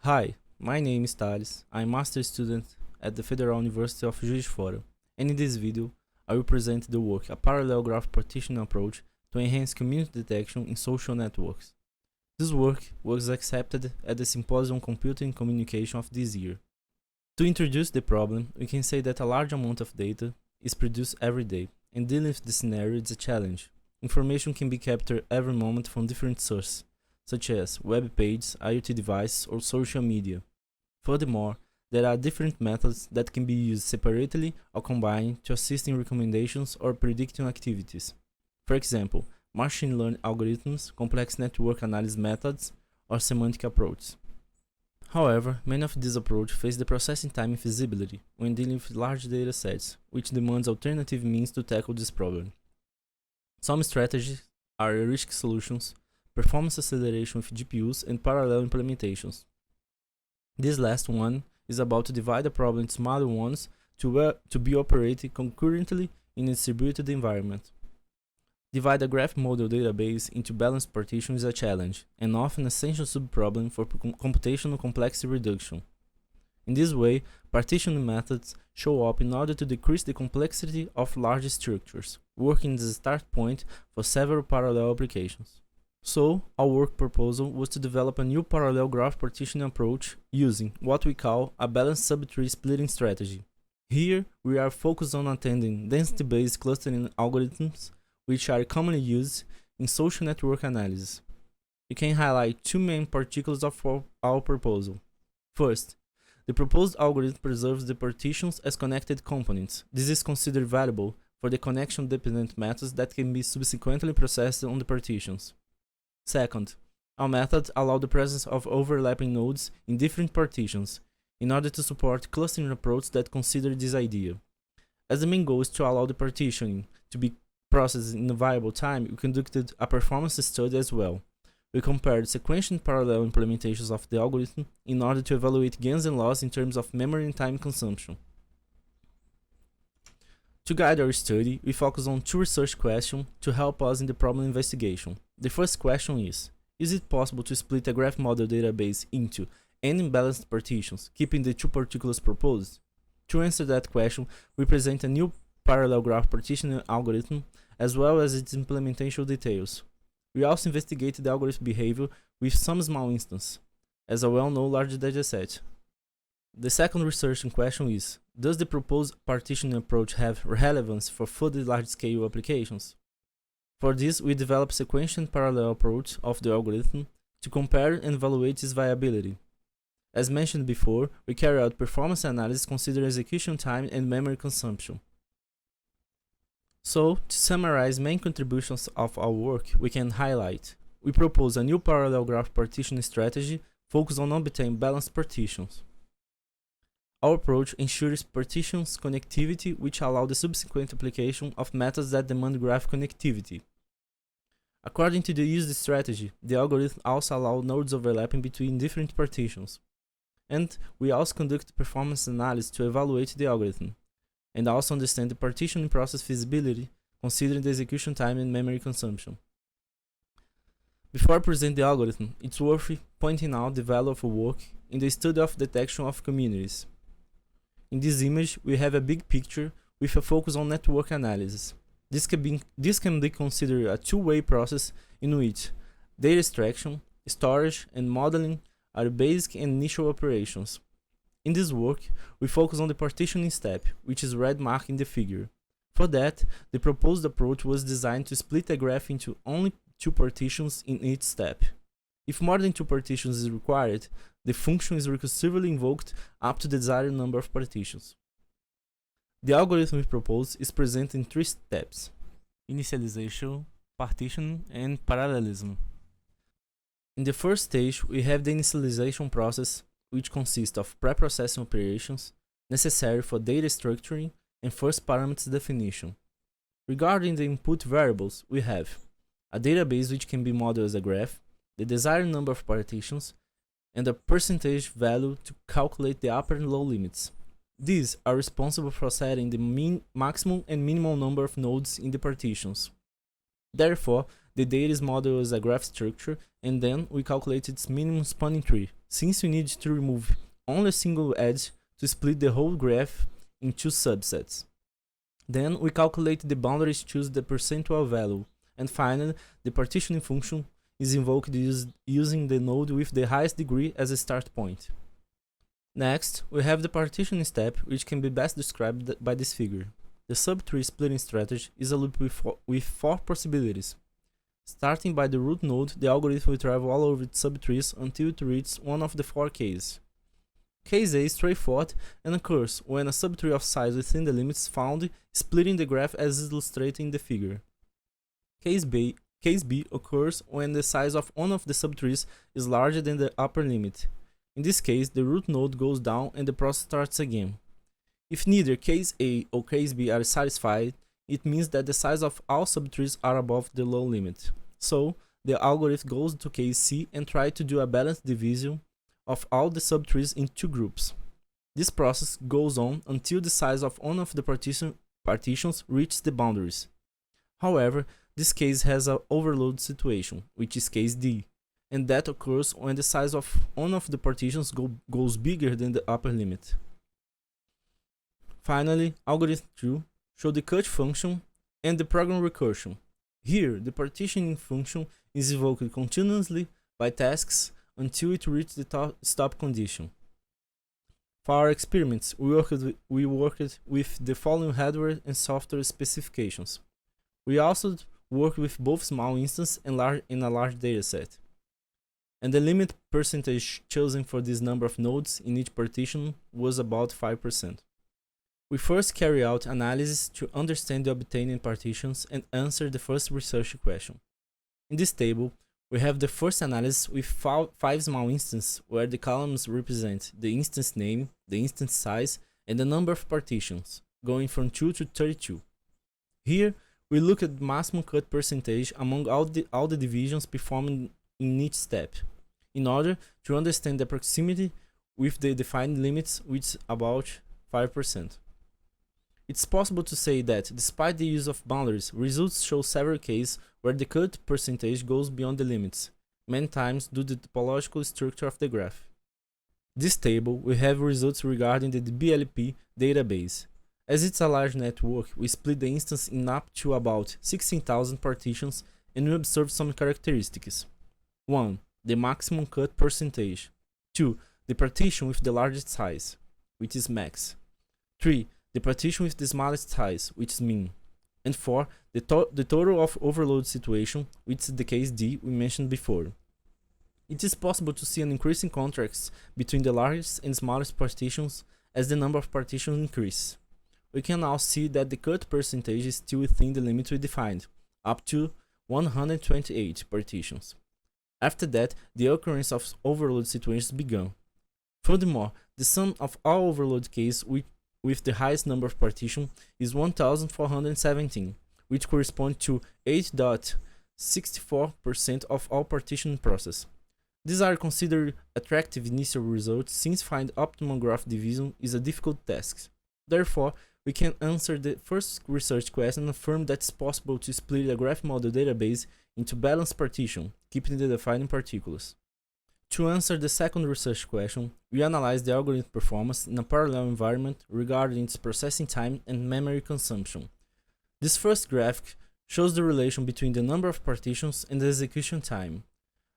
Hi, my name is Thales. I'm a master student at the Federal University of Juiz de Fora, and in this video, I will present the work A Parallel Graph Partitioning Approach to Enhance Community Detection in Social Networks. This work was accepted at the Symposium on Computing and Communication of this year. To introduce the problem, we can say that a large amount of data is produced every day, and dealing with this scenario is a challenge. Information can be captured every moment from different sources, such as web pages, IoT devices, or social media. Furthermore, there are different methods that can be used separately or combined to assist in recommendations or predicting activities. For example, machine learning algorithms, complex network analysis methods, or semantic approaches. However, many of these approaches face the processing time and feasibility when dealing with large data sets, which demands alternative means to tackle this problem. Some strategies are heuristic solutions, performance acceleration with GPUs, and parallel implementations. This last one is about to divide the problem into smaller ones to be operated concurrently in a distributed environment. Divide a graph model database into balanced partitions is a challenge, and often an essential subproblem for computational complexity reduction. In this way, partitioning methods show up in order to decrease the complexity of large structures, working as a start point for several parallel applications. So, our work proposal was to develop a new parallel graph partitioning approach using what we call a balanced subtree splitting strategy. Here, we are focused on attending density-based clustering algorithms, which are commonly used in social network analysis. We can highlight two main particulars of our proposal. First, the proposed algorithm preserves the partitions as connected components. This is considered valuable for the connection-dependent methods that can be subsequently processed on the partitions. Second, our methods allow the presence of overlapping nodes in different partitions in order to support clustering approaches that consider this idea. As the main goal is to allow the partitioning to be processed in a viable time, we conducted a performance study as well. We compared sequential parallel implementations of the algorithm in order to evaluate gains and losses in terms of memory and time consumption. To guide our study, we focus on two research questions to help us in the problem investigation. The first question is it possible to split a graph model database into n imbalanced partitions, keeping the two particulars proposed? To answer that question, we present a new parallel graph partitioning algorithm as well as its implementation details. We also investigated the algorithm behavior with some small instance, as a well-known large dataset. The second research question is, does the proposed partitioning approach have relevance for further large-scale applications? For this, we developed a sequential parallel approach of the algorithm to compare and evaluate its viability. As mentioned before, we carry out performance analysis considering execution time and memory consumption. So, to summarize main contributions of our work, we can highlight: we propose a new parallel graph partitioning strategy focused on obtaining balanced partitions. Our approach ensures partitions connectivity, which allow the subsequent application of methods that demand graph connectivity. According to the used strategy, the algorithm also allows nodes overlapping between different partitions. And we also conduct performance analysis to evaluate the algorithm, and also understand the partitioning process feasibility, considering the execution time and memory consumption. Before I present the algorithm, it's worth pointing out the value of work in the study of detection of communities. In this image, we have a big picture with a focus on network analysis. This can be considered a two-way process in which data extraction, storage, and modeling are basic and initial operations. In this work, we focus on the partitioning step, which is red marked in the figure. For that, the proposed approach was designed to split a graph into only two partitions in each step. If more than two partitions is required, the function is recursively invoked up to the desired number of partitions. The algorithm we propose is presented in three steps: initialization, partitioning, and parallelism. In the first stage, we have the initialization process, which consists of pre-processing operations necessary for data structuring and first parameters definition. Regarding the input variables, we have a database which can be modeled as a graph, the desired number of partitions, and a percentage value to calculate the upper and low limits. These are responsible for setting the maximum and minimal number of nodes in the partitions. Therefore, the data is modeled as a graph structure, and then we calculate its minimum spanning tree, since we need to remove only a single edge to split the whole graph into subsets. Then we calculate the boundaries, choose the percentual value, and finally the partitioning function is invoked using the node with the highest degree as a start point. Next, we have the partitioning step, which can be best described by this figure. The subtree splitting strategy is a loop with four possibilities. Starting by the root node, the algorithm will travel all over its subtrees until it reaches one of the four cases. Case A is straightforward and occurs when a subtree of size within the limits found, splitting the graph as illustrated in the figure. Case B occurs when the size of one of the subtrees is larger than the upper limit. In this case, the root node goes down and the process starts again. If neither case A or case B are satisfied, it means that the size of all subtrees are above the low limit. So, the algorithm goes to case C and tries to do a balanced division of all the subtrees in two groups. This process goes on until the size of one of the partitions reaches the boundaries. However, this case has an overload situation, which is case D, and that occurs when the size of one of the partitions goes bigger than the upper limit. Finally, algorithm 2 shows the cut function and the program recursion. Here, the partitioning function is invoked continuously by tasks until it reaches the stop condition. For our experiments, we worked with the following hardware and software specifications. We also worked with both small instances and a large dataset. And the limit percentage chosen for this number of nodes in each partition was about 5%. We first carry out analysis to understand the obtained partitions and answer the first research question. In this table, we have the first analysis with 5 small instances where the columns represent the instance name, the instance size, and the number of partitions, going from 2 to 32. Here, we look at the maximum cut percentage among all the divisions performed in each step, in order to understand the proximity with the defined limits, which is about 5%. It's possible to say that, despite the use of boundaries, results show several cases where the cut percentage goes beyond the limits, many times due to the topological structure of the graph. This table we have results regarding the BLP database. As it's a large network, we split the instance in up to about 16,000 partitions and we observe some characteristics. 1. The maximum cut percentage. 2. The partition with the largest size, which is max. 3. The partition with the smallest size, which is min. And 4. The total of overload situation, which is the case D we mentioned before. It is possible to see an increasing contrast between the largest and smallest partitions as the number of partitions increases. We can now see that the cut percentage is still within the limit we defined, up to 128 partitions. After that, the occurrence of overload situations began. Furthermore, the sum of all overload cases with the highest number of partitions is 1417, which corresponds to 8.64% of all partition process. These are considered attractive initial results since finding optimal graph division is a difficult task. Therefore, we can answer the first research question and affirm that it's possible to split a graph model database into balanced partitions, keeping the defined particulars. To answer the second research question, we analyze the algorithm performance in a parallel environment regarding its processing time and memory consumption. This first graphic shows the relation between the number of partitions and the execution time.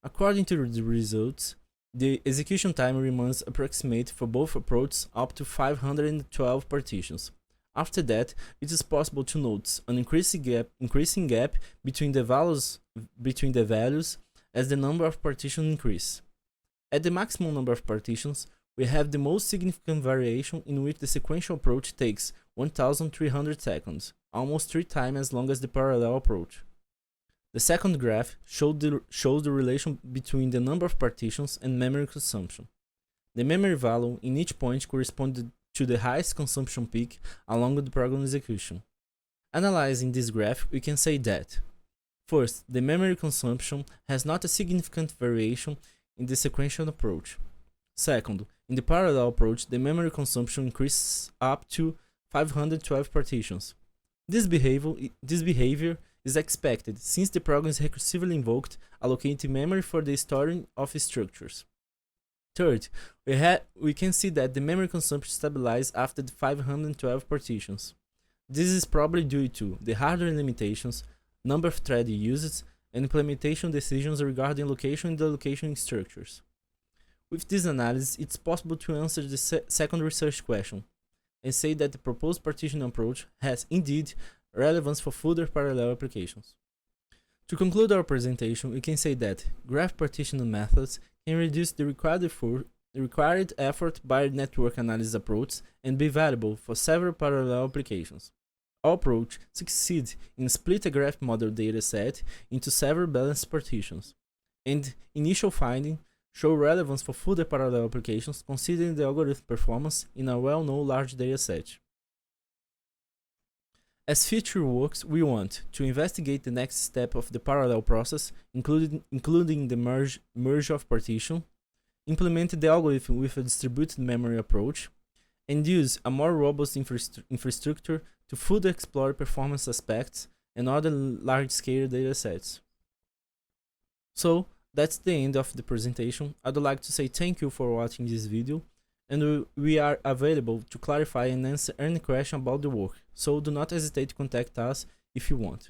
According to the results, the execution time remains approximate for both approaches up to 512 partitions. After that, it is possible to notice an increasing gap between the values as the number of partitions increase. At the maximum number of partitions, we have the most significant variation in which the sequential approach takes 1,300 seconds, almost 3 times as long as the parallel approach. The second graph shows the relation between the number of partitions and memory consumption. The memory value in each point corresponds to the highest consumption peak along with the program execution. Analyzing this graph, we can say that, first, the memory consumption has not a significant variation in the sequential approach. Second, in the parallel approach, the memory consumption increases up to 512 partitions. This behavior is expected since the program is recursively invoked, allocating memory for the storing of structures. Third, we can see that the memory consumption stabilized after the 512 partitions. This is probably due to the hardware limitations, number of threads used, and implementation decisions regarding location and delocation structures. With this analysis, it's possible to answer the second research question and say that the proposed partitioning approach has indeed relevance for further parallel applications. To conclude our presentation, we can say that graph partitioning methods can reduce the required effort by network analysis approach and be valuable for several parallel applications. Our approach succeeds in split a graph model dataset into several balanced partitions, and initial findings show relevance for further parallel applications considering the algorithm performance in a well-known large dataset. As future works, we want to investigate the next step of the parallel process, including the merge of partition, implement the algorithm with a distributed memory approach, and use a more robust infrastructure to further explore performance aspects and other large-scale datasets. So, that's the end of the presentation. I'd like to say thank you for watching this video, and we are available to clarify and answer any question about the work, so do not hesitate to contact us if you want.